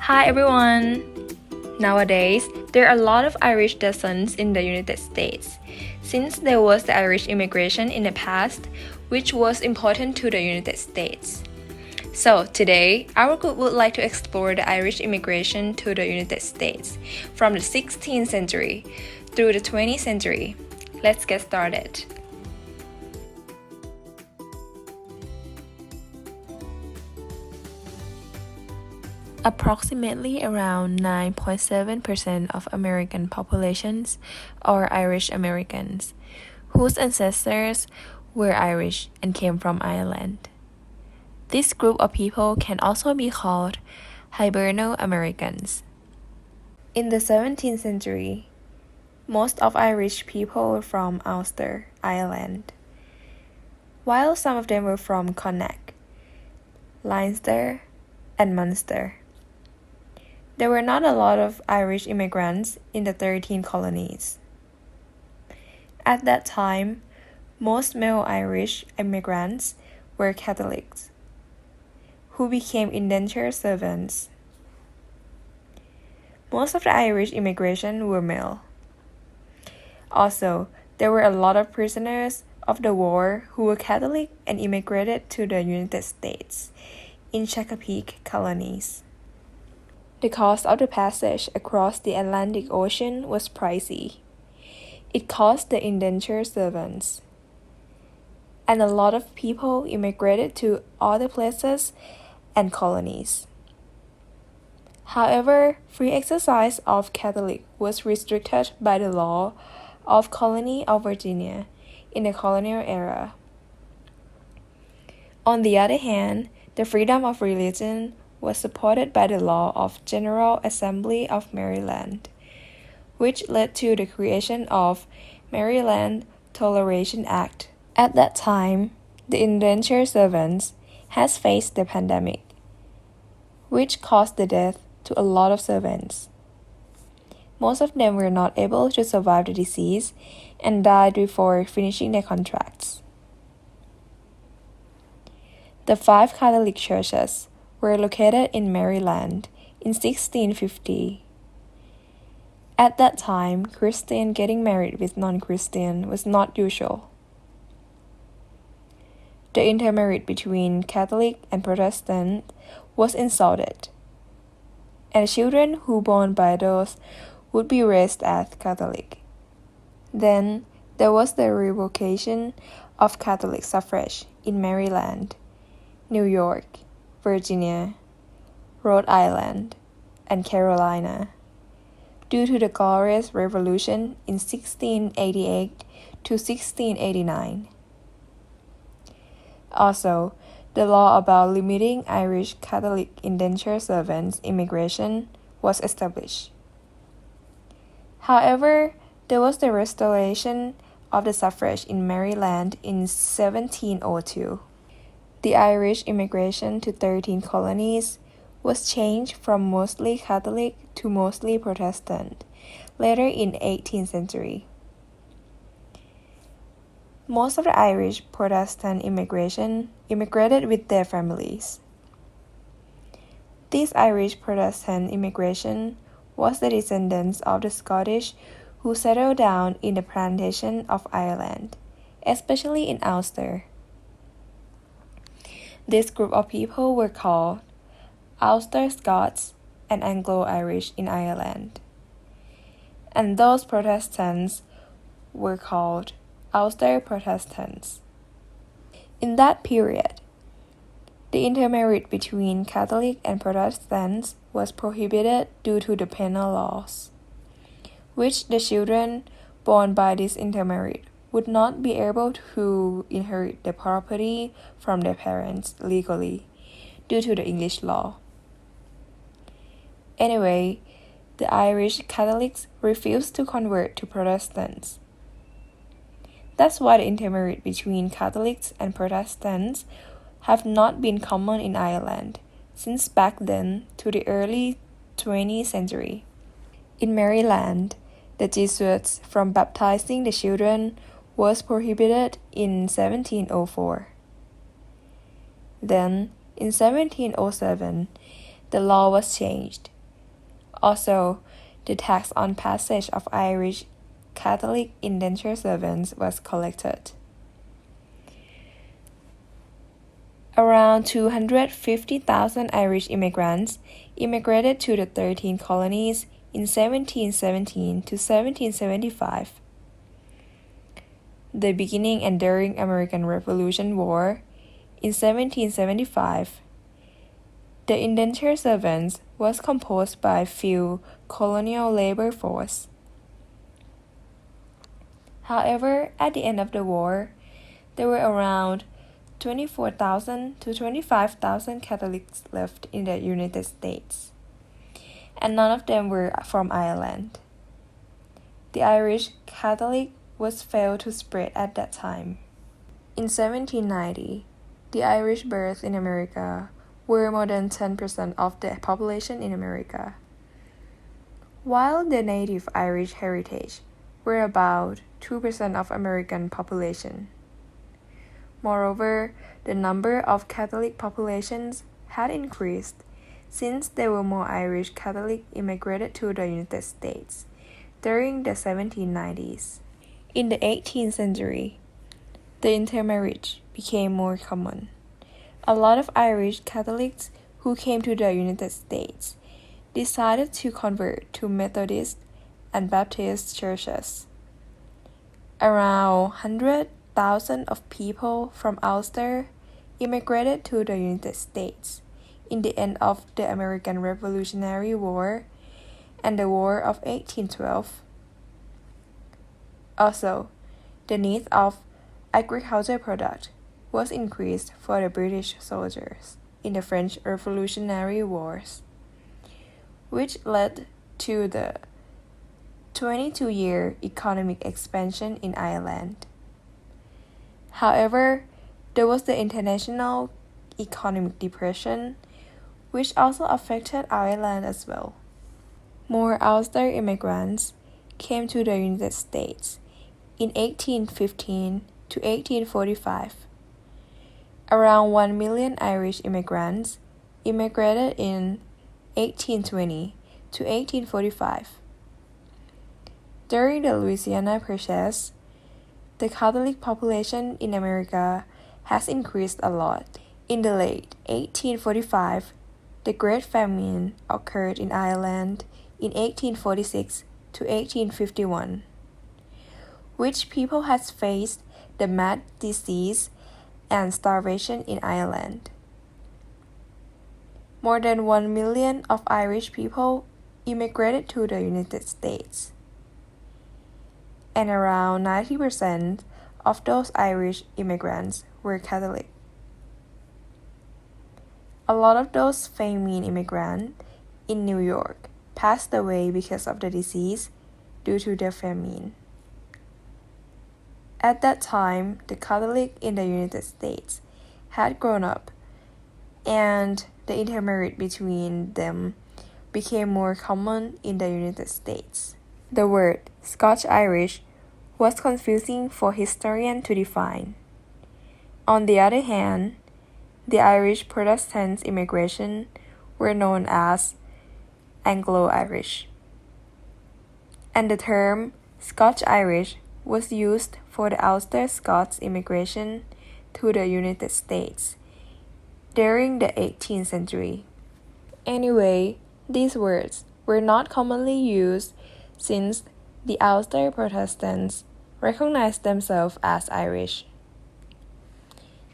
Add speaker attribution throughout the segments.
Speaker 1: Hi everyone! Nowadays, there are a lot of Irish descendants in the United States, since there was the Irish immigration in the past, which was important to the United States. So today, our group would like to explore the Irish immigration to the United States from the 16th century through the 20th century. Let's get started. Approximately around 9.7% of American populations are Irish Americans, whose ancestors were Irish and came from Ireland. This group of people can also be called Hiberno-Americans. In the 17th century, most of Irish people were from Ulster, Ireland, while some of them were from Connacht, Leinster, and Munster. There were not a lot of Irish immigrants in the 13 colonies. At that time, most male Irish immigrants were Catholics, who became indentured servants. Most of the Irish immigration were male. Also, there were a lot of prisoners of the war who were Catholic and immigrated to the United States in Chesapeake colonies. The cost of the passage across the Atlantic Ocean was pricey. It cost the indentured servants. And a lot of people immigrated to other places and colonies. However, free exercise of Catholic was restricted by the law of Colony of Virginia in the colonial era. On the other hand, the freedom of religion was supported by the law of General Assembly of Maryland, which led to the creation of Maryland Toleration Act. At that time, the indentured servants has faced the pandemic, which caused the death to a lot of servants. Most of them were not able to survive the disease and died before finishing their contracts. The 5 Catholic churches were located in Maryland in 1650. At that time, Christian getting married with non-Christian was not usual. The intermarriage between Catholic and Protestant was insulted, and children who born by those would be raised as Catholic. Then there was the revocation of Catholic suffrage in Maryland, New York, Virginia, Rhode Island, and Carolina, due to the Glorious Revolution in 1688 to 1689. Also, the law about limiting Irish Catholic indentured servants' immigration was established. However, there was the restoration of the suffrage in Maryland in 1702. The Irish immigration to 13 colonies was changed from mostly Catholic to mostly Protestant later in the 18th century. Most of the Irish Protestant immigration immigrated with their families. This Irish Protestant immigration was the descendants of the Scottish who settled down in the plantation of Ireland, especially in Ulster. This group of people were called Ulster Scots and Anglo-Irish in Ireland, and those Protestants were called Ulster Protestants. In that period, the intermarriage between Catholic and Protestants was prohibited due to the penal laws, which the children born by this intermarriage would not be able to inherit the property from their parents legally due to the English law. Anyway, the Irish Catholics refused to convert to Protestants. That's why the intermarriage between Catholics and Protestants have not been common in Ireland since back then to the early 20th century. In Maryland, the Jesuits from baptizing the children was prohibited in 1704. Then, in 1707, the law was changed Also, the tax on passage of Irish Catholic indentured servants was collected. Around 250,000 Irish immigrants immigrated to the 13 colonies in 1717 to 1775. The beginning and during American Revolution War, in 1775, the indentured servants was composed by few colonial labor force. However, at the end of the war, there were around 24,000 to 25,000 Catholics left in the United States, and none of them were from Ireland. The Irish Catholic was failed to spread at that time. In 1790, the Irish births in America were more than 10% of the population in America, while the native Irish heritage were about 2% of American population. Moreover, the number of Catholic populations had increased since there were more Irish Catholic immigrated to the United States during the 1790s. In the 18th century, the intermarriage became more common. A lot of Irish Catholics who came to the United States decided to convert to Methodist and Baptist churches. Around 100,000 of people from Ulster immigrated to the United States in the end of the American Revolutionary War and the War of 1812. Also, the need of agricultural product was increased for the British soldiers in the French Revolutionary Wars, which led to the 22-year economic expansion in Ireland. However, there was the international economic depression, which also affected Ireland as well. More Ulster immigrants came to the United States in 1815 to 1845. Around 1 million Irish immigrants immigrated in 1820 to 1845. During the Louisiana Purchase, the Catholic population in America has increased a lot. In the late 1845, the Great Famine occurred in Ireland in 1846 to 1851, which people has faced the mad disease and starvation in Ireland. More than 1 million of Irish people immigrated to the United States, and around 90% of those Irish immigrants were Catholic. A lot of those famine immigrants in New York passed away because of the disease due to the famine. At that time, the Catholic in the United States had grown up, and the intermarriage between them became more common in the United States. The word Scotch-Irish was confusing for historians to define. On the other hand, the Irish Protestant immigration were known as Anglo-Irish, and the term Scotch-Irish was used for the Ulster Scots immigration to the United States during the 18th century. Anyway, these words were not commonly used since the Ulster Protestants recognized themselves as Irish.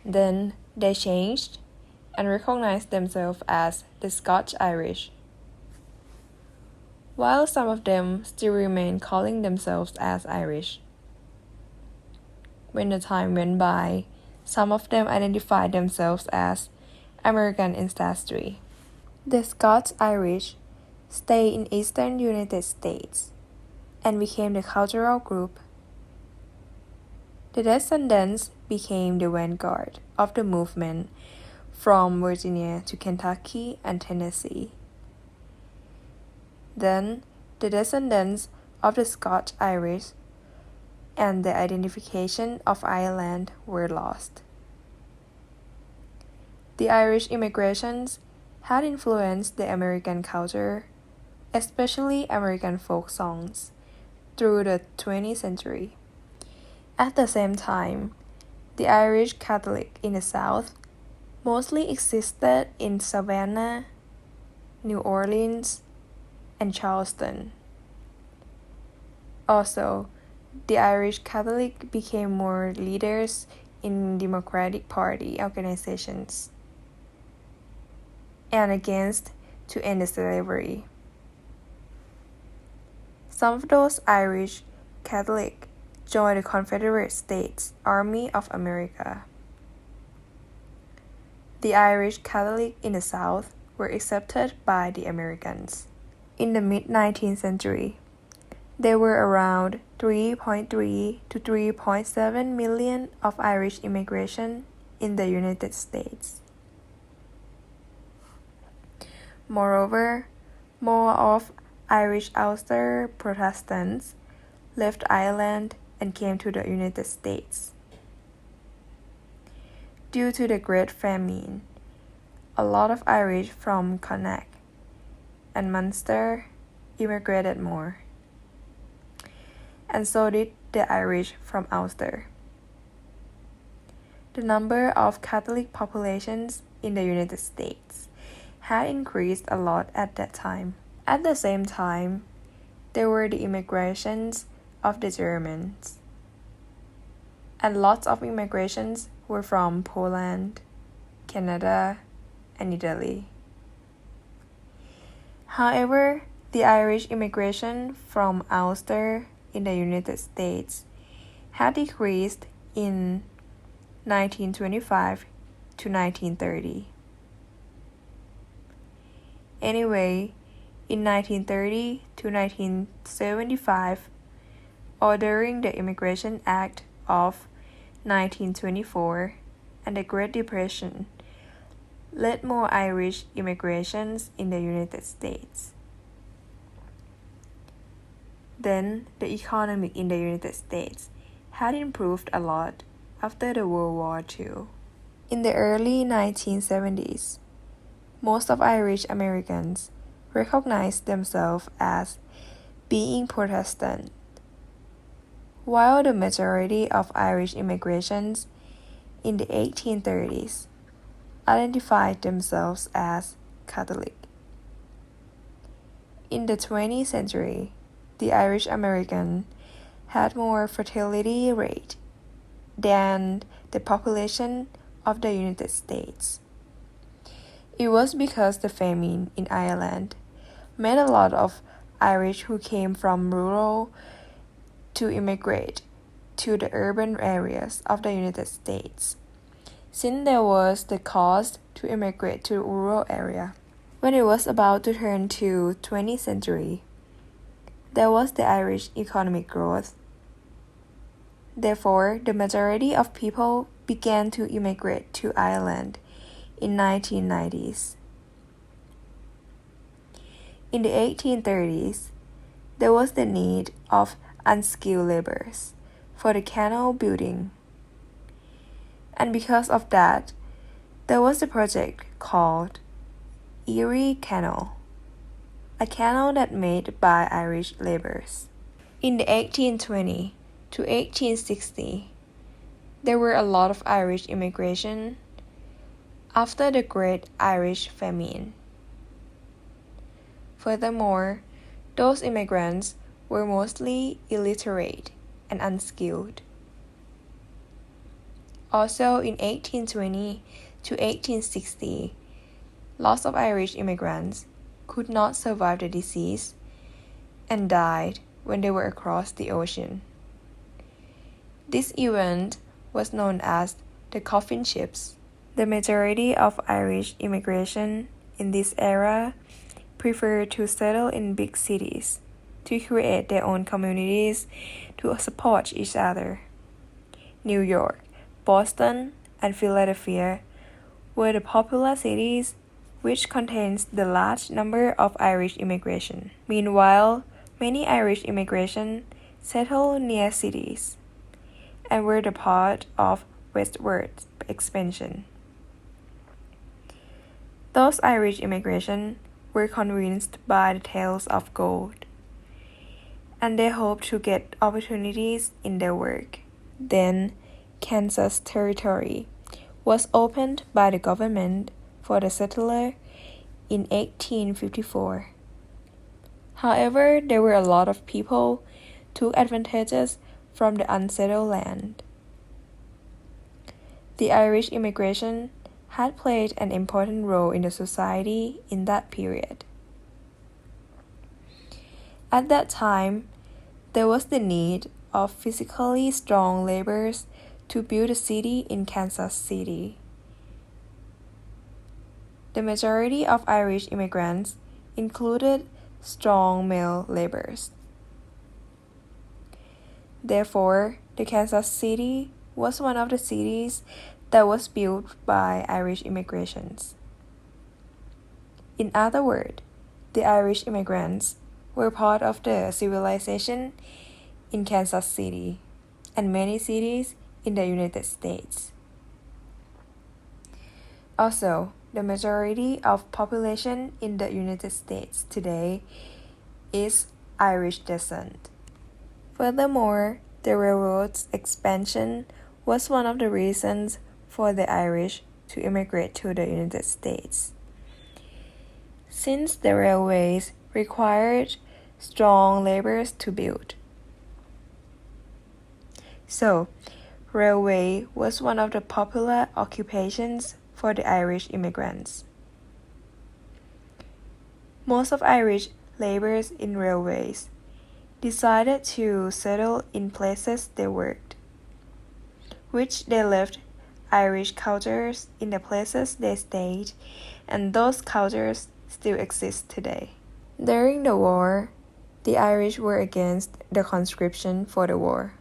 Speaker 1: Then they changed and recognized themselves as the Scotch-Irish, while some of them still remain calling themselves as Irish. When the time went by, some of them identified themselves as American ancestry. The Scots-Irish stayed in eastern United States and became the cultural group. The descendants became the vanguard of the movement from Virginia to Kentucky and Tennessee. Then, the descendants of the Scotch-Irish and the identification of Ireland were lost. The Irish immigrations had influenced the American culture especially American folk songs, through the 20th century. At the same time, the Irish Catholic in the South mostly existed in Savannah, New Orleans, and Charleston. Also, the Irish Catholic became more leaders in Democratic Party organizations and against to end slavery. Some of those Irish Catholic joined the Confederate States Army of America. The Irish Catholic in the South were accepted by the Americans. In the mid-19th century, there were around 3.3 to 3.7 million of Irish immigration in the United States. Moreover, more of Irish Ulster Protestants left Ireland and came to the United States. Due to the Great Famine, a lot of Irish from Connacht and Munster immigrated more, and so did the Irish from Ulster. The number of Catholic populations in the United States had increased a lot at that time. At the same time, there were the immigrations of the Germans, and lots of immigrations were from Poland, Canada, and Italy. However, the Irish immigration from Ulster in the United States had decreased in 1925 to 1930. Anyway, in 1930 to 1975, or during the Immigration Act of 1924 and the Great Depression, led more Irish immigrations in the United States. Then, the economy in the United States had improved a lot after the World War II. In the early 1970s, most of Irish Americans recognized themselves as being Protestant, while the majority of Irish immigrants in the 1830s identified themselves as Catholic. In the 20th century, the Irish American had more fertility rate than the population of the United States. It was because the famine in Ireland made a lot of Irish who came from rural to immigrate to the urban areas of the United States, since there was the cost to immigrate to rural area. When it was about to turn to 20th century, there was the Irish economic growth. Therefore, the majority of people began to immigrate to Ireland in 1990s. In the 1830s, there was the need of unskilled laborers for the canal building. And because of that, there was a project called Erie Canal, a canal that made by Irish laborers. In the 1820 to 1860, there were a lot of Irish immigration after the Great Irish Famine. Furthermore, those immigrants were mostly illiterate and unskilled. Also, in 1820 to 1860, lots of Irish immigrants could not survive the disease and died when they were across the ocean. This event was known as the coffin ships. The majority of Irish immigration in this era preferred to settle in big cities to create their own communities to support each other. New York, Boston, and Philadelphia were the popular cities which contains the large number of Irish immigration. Meanwhile, many Irish immigration settled near cities and were the part of westward expansion. Those Irish immigration were convinced by the tales of gold, and they hoped to get opportunities in their work. Then, Kansas Territory was opened by the government for the settler in 1854. However, there were a lot of people took advantages from the unsettled land. The Irish immigration had played an important role in the society in that period. At that time, there was the need of physically strong laborers to build a city in Kansas City. The majority of Irish immigrants included strong male laborers. Therefore, the Kansas City was one of the cities that was built by Irish immigrations. In other words, the Irish immigrants were part of the civilization in Kansas City and many cities in the United States. Also, the majority of population in the United States today is Irish descent. Furthermore, the railroad's expansion was one of the reasons for the Irish to immigrate to the United States. Since the railways required strong laborers to build. So, railway was one of the popular occupations for the Irish immigrants. Most of Irish laborers in railways decided to settle in places they worked, which they left Irish cultures in the places they stayed, and those cultures still exist today. During the war, the Irish were against the conscription for the war.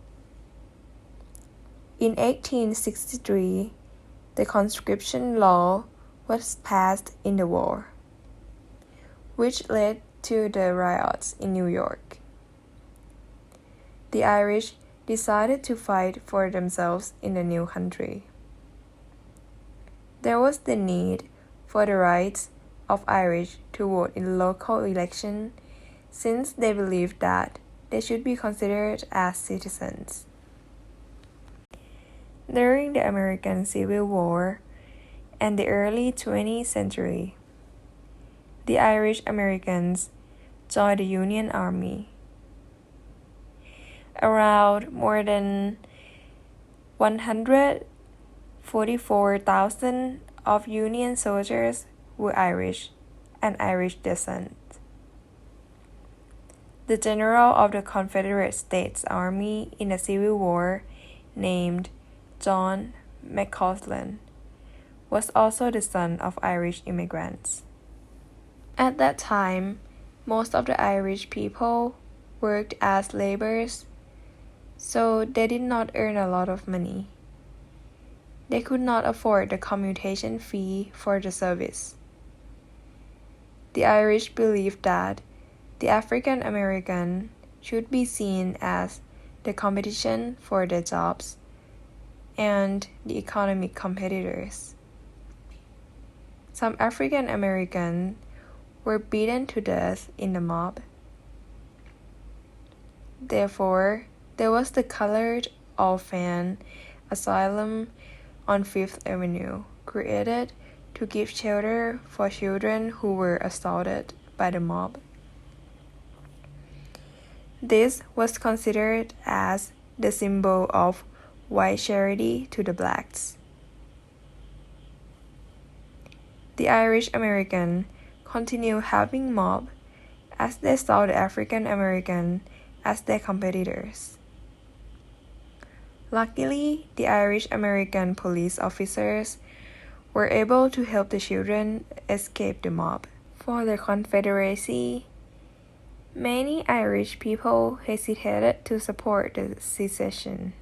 Speaker 1: In 1863, the conscription law was passed in the war, which led to the riots in New York. The Irish decided to fight for themselves in the new country. There was the need for the rights of Irish to vote in local elections, since they believed that they should be considered as citizens. During the American Civil War and the early 20th century, the Irish Americans joined the Union Army. Around more than 144,000 of Union soldiers were Irish and Irish descent. The general of the Confederate States Army in the Civil War, named John McCausland, was also the son of Irish immigrants. At that time, most of the Irish people worked as laborers, so they did not earn a lot of money. They could not afford the commutation fee for the service. The Irish believed that the African American should be seen as the competition for their jobs and the economic competitors. Some African Americans were beaten to death in the mob. Therefore, there was the Colored Orphan Asylum on Fifth Avenue, created to give shelter for children who were assaulted by the mob. This was considered as the symbol of white charity to the blacks. The Irish American continued having mob as they saw the African American as their competitors. Luckily, the Irish American police officers were able to help the children escape the mob. For the Confederacy, many Irish people hesitated to support the secession,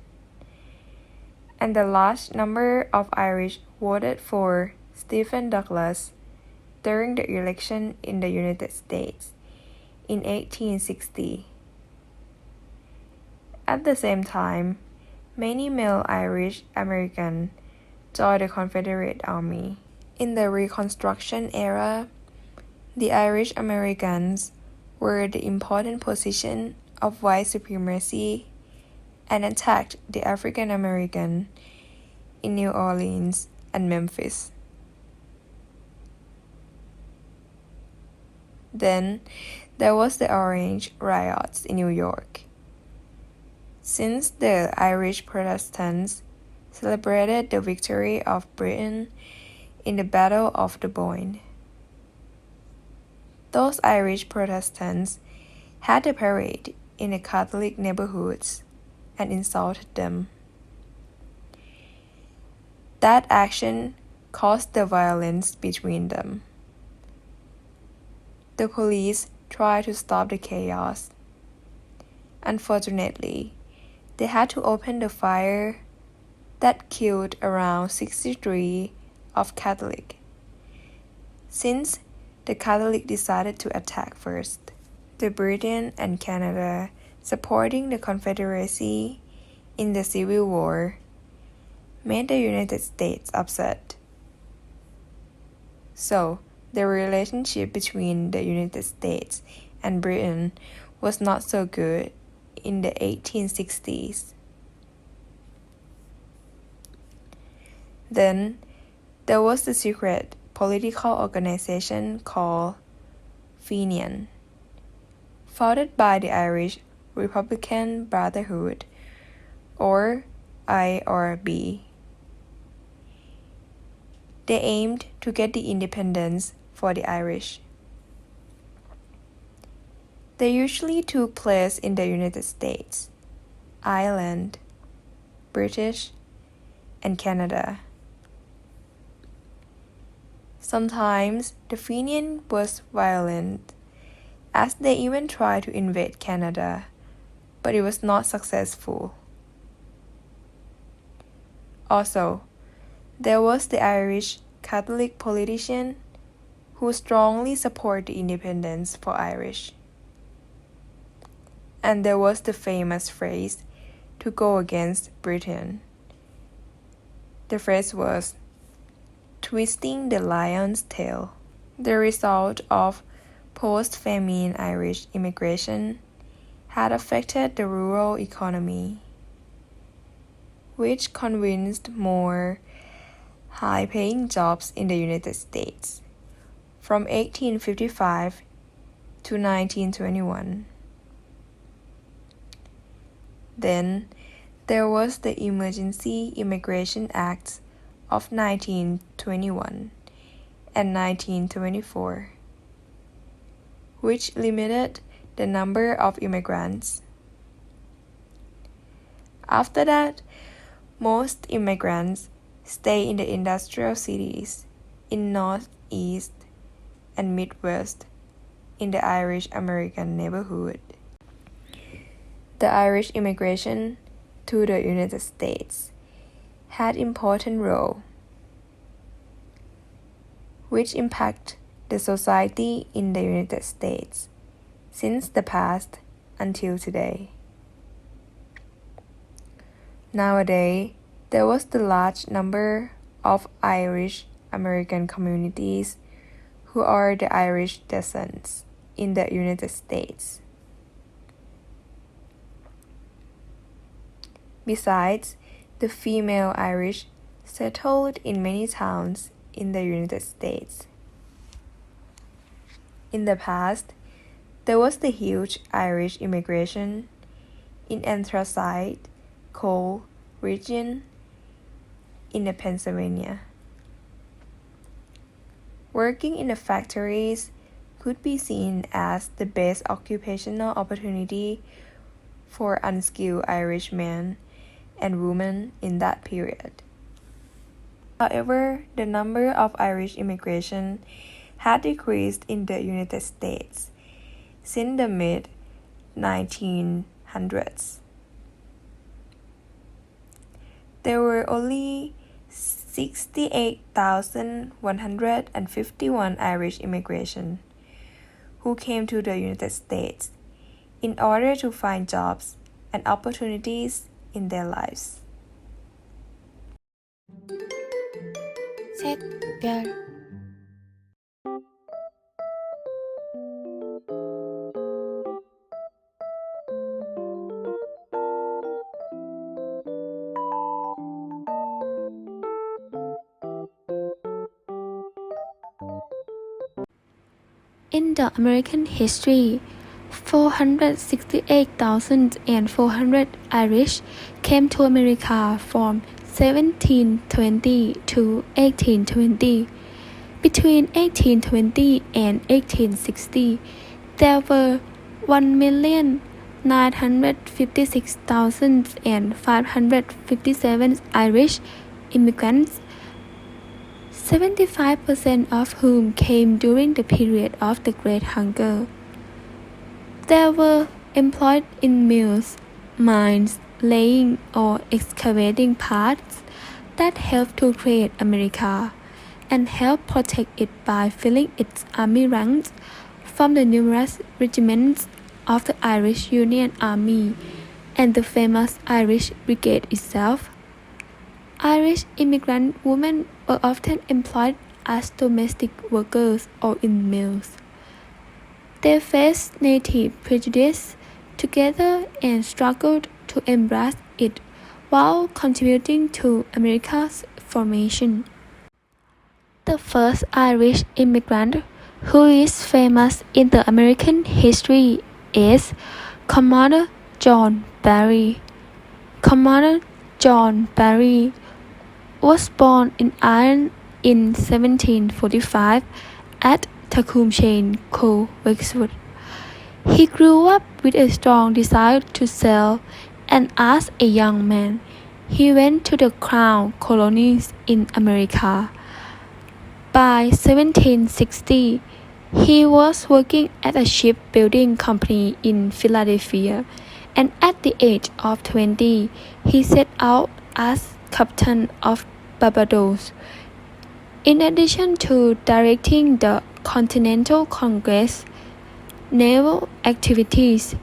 Speaker 1: and a large number of Irish voted for Stephen Douglas during the election in the United States in 1860. At the same time, many male Irish Americans joined the Confederate Army. In the Reconstruction era, The Irish Americans were the important position of white supremacy and attacked the African American in New Orleans and Memphis. Then there was the Orange riots in New York. Since the Irish Protestants celebrated the victory of Britain in the Battle of the Boyne. Those Irish Protestants had a parade in the Catholic neighborhoods and insulted them. That action caused the violence between them. The police tried to stop the chaos. Unfortunately, they had to open the fire that killed around 63 of Catholic, since the Catholic decided to attack first. The Britain and Canada supporting the Confederacy in the Civil War made the United States upset. So, the relationship between the United States and Britain was not so good in the 1860s. Then, there was the secret political organization called Fenian, founded by the Irish Republican Brotherhood, or IRB. They aimed to get the independence for the Irish. They usually took place in the United States, Ireland, British, and Canada. Sometimes the Fenian was violent, as they even tried to invade Canada, but it was not successful. Also, there was the Irish Catholic politician who strongly supported the independence for Irish. And there was the famous phrase, to go against Britain. The phrase was, twisting the lion's tail. The result of post-famine Irish immigration had affected the rural economy, which convinced more high-paying jobs in the United States from 1855 to 1921. Then there was the Emergency Immigration Acts of 1921 and 1924, which limited the number of immigrants. After that, most immigrants stay in the industrial cities in Northeast and Midwest in the Irish American neighborhood. The Irish immigration to the United States had important role, which impact the society in the United States since the past until today. Nowadays, there was the large number of Irish American communities who are the Irish descendants in the United States. Besides, the female Irish settled in many towns in the United States. In the past, there was the huge Irish immigration in anthracite coal region in Pennsylvania. Working in the factories could be seen as the best occupational opportunity for unskilled Irish men and women in that period. However, the number of Irish immigration had decreased in the United States since the mid-1900s. There were only 68,151 Irish immigration who came to the United States in order to find jobs and opportunities in their lives.
Speaker 2: 셋, 별. In the American history, 468,400 Irish came to America from 1720 to 1820. Between 1820 and 1860, there were 1,956,557 Irish immigrants, 75% of whom came during the period of the Great Hunger. They were employed in mills, mines, laying or excavating parts that helped to create America and helped protect it by filling its army ranks from the numerous regiments of the Irish Union Army and the famous Irish Brigade itself. Irish immigrant women were often employed as domestic workers or in mills. They faced native prejudice together and struggled to embrace it while contributing to America's formation. The first Irish immigrant who is famous in the American history is Commander John Barry. Commander John Barry was born in Ireland in 1745 at Tecumseh, Wexford. He grew up with a strong desire to sail, and as a young man, he went to the Crown colonies in America. By 1760, he was working at a shipbuilding company in Philadelphia, and at the age of 20, he set out as captain of Barbados. In addition to directing the Continental Congress naval activities,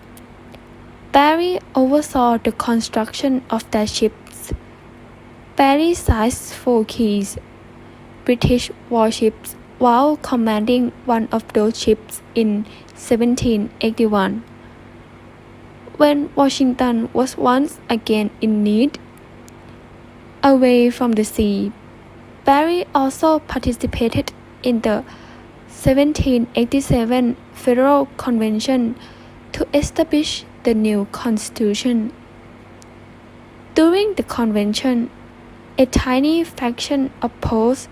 Speaker 2: Barry oversaw the construction of their ships. Barry seized 4 keys British warships while commanding one of those ships in 1781. When Washington was once again in need, away from the sea, Barry also participated in the 1787 Federal Convention to establish the new Constitution. During the convention, a tiny faction opposed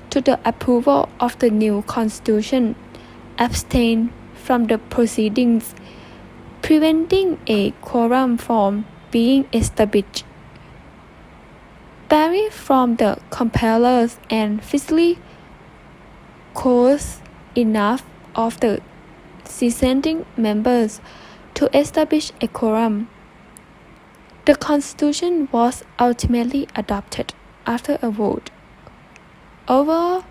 Speaker 2: to the approval of the new Constitution abstained from the proceedings, preventing a quorum from being established. Barry from the compellers and physically coerced enough of the dissenting members to establish a quorum. The Constitution was ultimately adopted after a vote. Overall,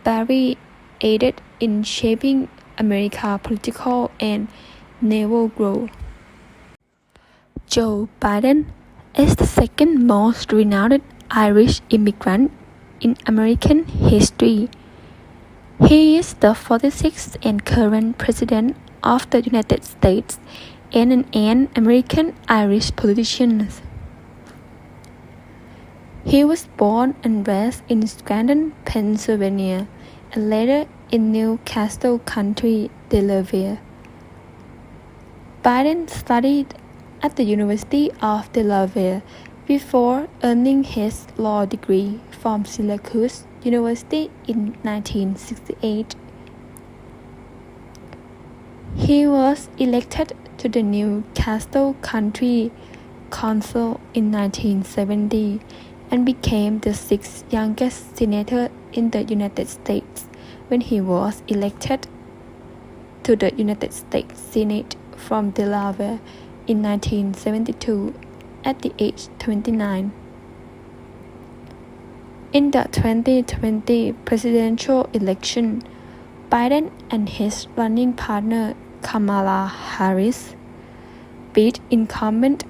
Speaker 2: Barry aided in shaping America's political and naval growth. Joe Biden is the second most renowned Irish immigrant in American history. He is the 46th and current President of the United States and an American Irish politician. He was born and raised in Scranton, Pennsylvania, and later in New Castle County, Delaware. Biden studied at the University of Delaware before earning his law degree from Syracuse University in 1968. He was elected to the New Castle County Council in 1970 and became the 6th youngest senator in the United States when he was elected to the United States Senate from Delaware in 1972 at the age 29. In the 2020 presidential election, Biden and his running partner Kamala Harris beat incumbent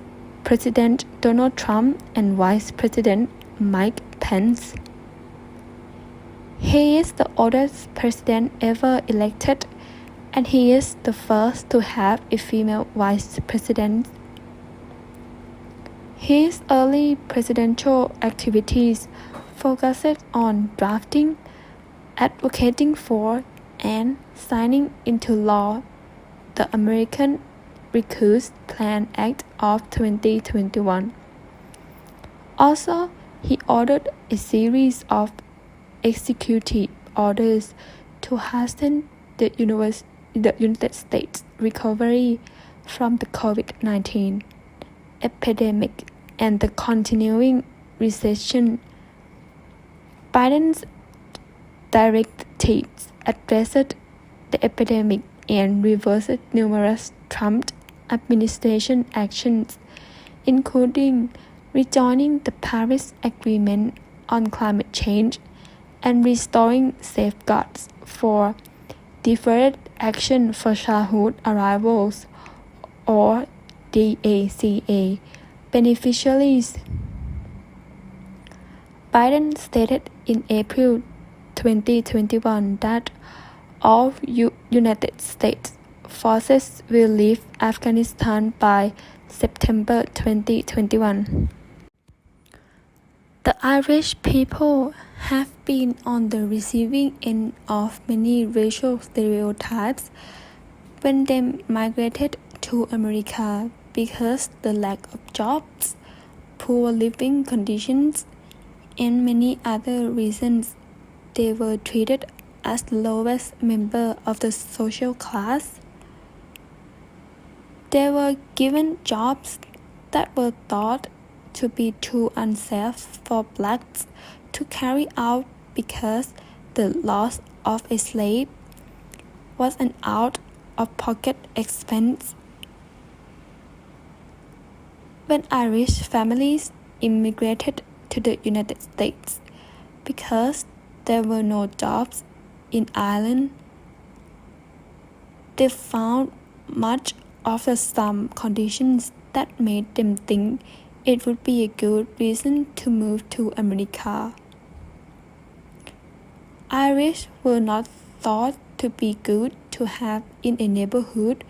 Speaker 2: President Donald Trump and Vice President Mike Pence. He is the oldest president ever elected, and he is the first to have a female vice president. His early presidential activities focused on drafting, advocating for, and signing into law the American Recuse Plan Act of 2021. Also, he ordered a series of executive orders to hasten the United States recovery from the COVID-19 epidemic and the continuing recession. Biden's directives addressed the epidemic and reversed numerous Trump administration actions, including rejoining the Paris Agreement on climate change and restoring safeguards for deferred action for childhood arrivals, or DACA, beneficiaries. Biden stated in April 2021 that all United States forces will leave Afghanistan by September 2021. The Irish people have been on the receiving end of many racial stereotypes when they migrated to America because the lack of jobs, poor living conditions, and many other reasons. They were treated as the lowest member of the social class. They were given jobs that were thought to be too unsafe for blacks to carry out because the loss of a slave was an out-of-pocket expense. When Irish families immigrated to the United States because there were no jobs in Ireland, they found much of the same conditions that made them think it would be a good reason to move to America. Irish were not thought to be good to have in a neighborhood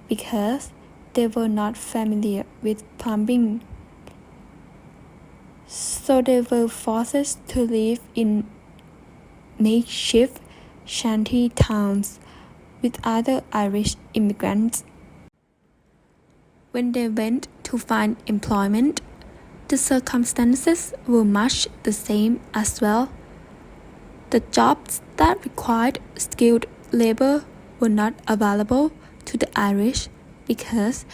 Speaker 2: because they were not familiar with plumbing. So they were forced to live in makeshift shanty towns with other Irish immigrants. When they went to find employment, the circumstances were much the same as well. The jobs that required skilled labor were not available to the Irish because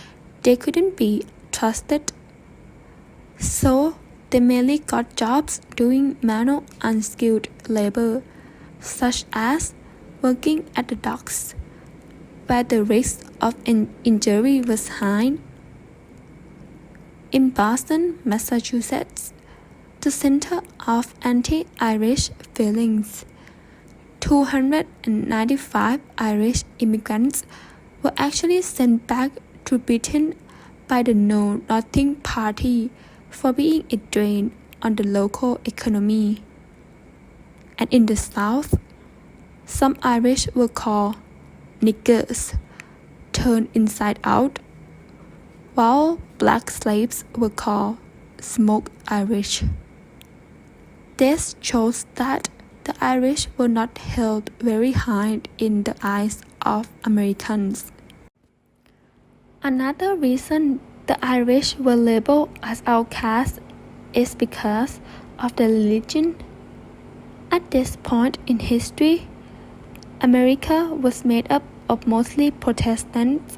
Speaker 2: they couldn't be trusted. So they mainly got jobs doing manual unskilled labor, such as working at the docks, where the risk of an injury was high. In Boston, Massachusetts, the center of anti-Irish feelings, 295 Irish immigrants were actually sent back to Britain by the Know Nothing Party for being a drain on the local economy. And in the South, some Irish were called niggers, turned inside out, while black slaves were called smoked Irish. This shows that the Irish were not held very high in the eyes of Americans. Another reason the Irish were labeled as outcasts is because of their religion. At this point in history, America was made up of mostly Protestants.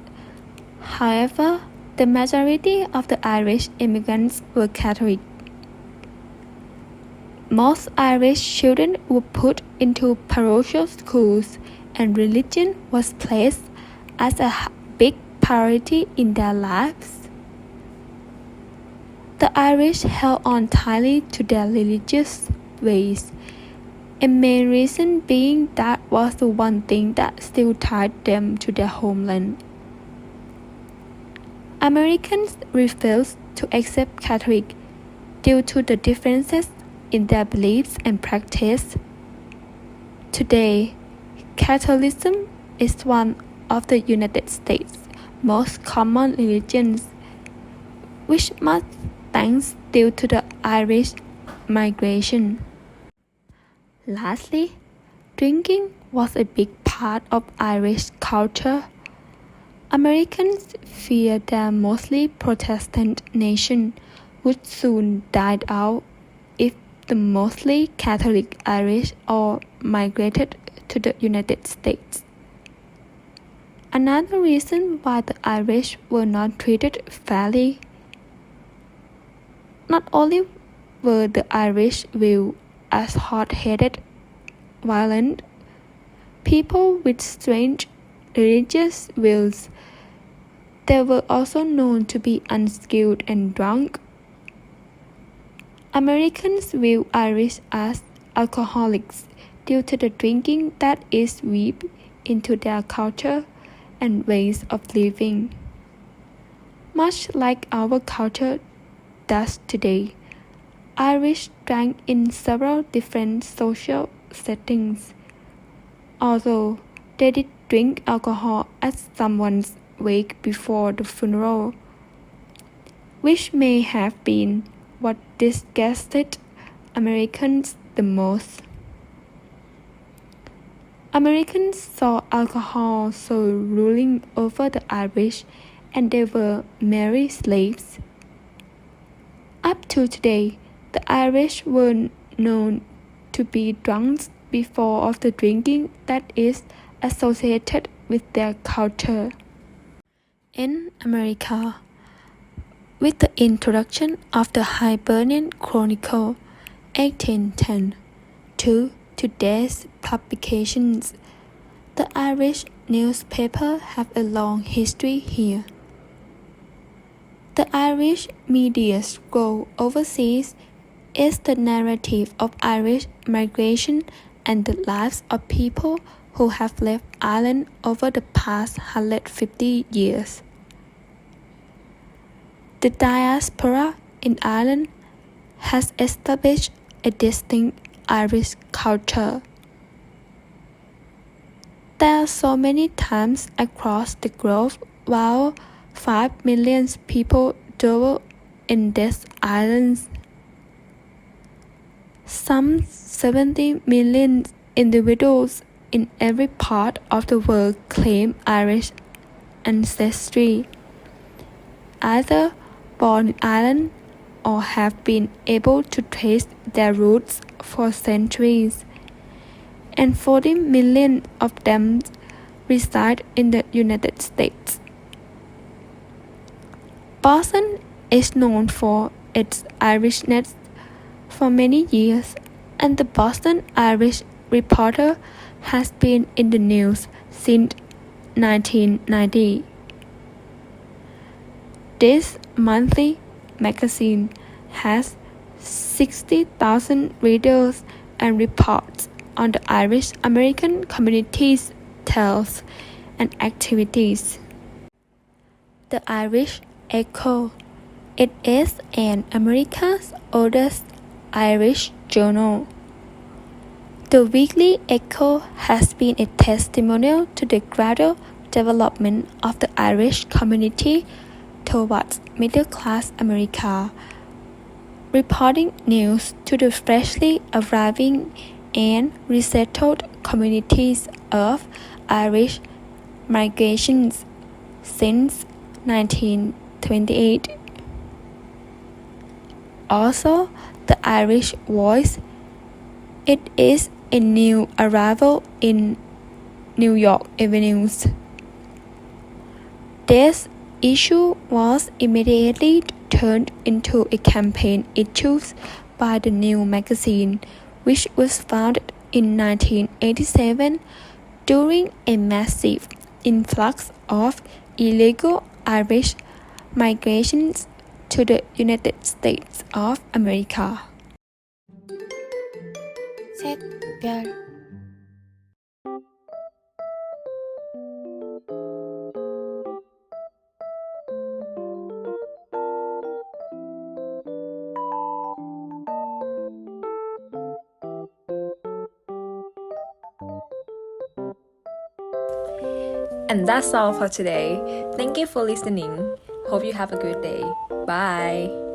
Speaker 2: However, the majority of the Irish immigrants were Catholic. Most Irish children were put into parochial schools, and religion was placed as a big priority in their lives. The Irish held on tightly to their religious ways, a main reason being that was the one thing that still tied them to their homeland. Americans refused to accept Catholic due to the differences in their beliefs and practice. Today, Catholicism is one of the United States' most common religions, which much thanks due to the Irish migration. Lastly, drinking was a big part of Irish culture. Americans fear their mostly Protestant nation would soon die out if the mostly Catholic Irish all migrated to the United States. Another reason why the Irish were not treated fairly. Not only were the Irish viewed as hot-headed, violent people with strange religious views, they were also known to be unskilled and drunk. Americans view Irish as alcoholics due to the drinking that is weaved into their culture and ways of living. Much like our culture does today, Irish drank in several different social settings. Although they did drink alcohol at someone's wake before the funeral, which may have been what disgusted Americans the most. Americans saw alcohol so ruling over the Irish, and they were merry slaves. Up to today, the Irish were known to be drunks before of the drinking that is associated with their culture. In America, with the introduction of the Hibernian Chronicle 1810 to today's publications, the Irish newspaper have a long history here. The Irish media's goal overseas is the narrative of Irish migration and the lives of people who have left Ireland over the past 150 years. The diaspora in Ireland has established a distinct Irish culture. There are so many times across the globe while 5 million people dwell in these islands. Some 70 million individuals in every part of the world claim Irish ancestry, either born in Ireland or have been able to trace their roots for centuries, and 40 million of them reside in the United States. Boston is known for its Irishness for many years, and the Boston Irish Reporter has been in the news since 1990. This monthly magazine has 60,000 readers and reports on the Irish American community's tales and activities. The Irish Echo. It is an America's oldest Irish journal. The Weekly Echo has been a testimonial to the gradual development of the Irish community towards middle-class America, reporting news to the freshly arriving and resettled communities of Irish migrations since 1928. Also, the Irish Voice. It is a new arrival in New York avenues. This issue was immediately turned into a campaign issue by the new magazine, which was founded in 1987 during a massive influx of illegal Irish migrations to the United States of America. Set girl.
Speaker 1: And that's all for today. Thank you for listening. Hope you have a good day. Bye.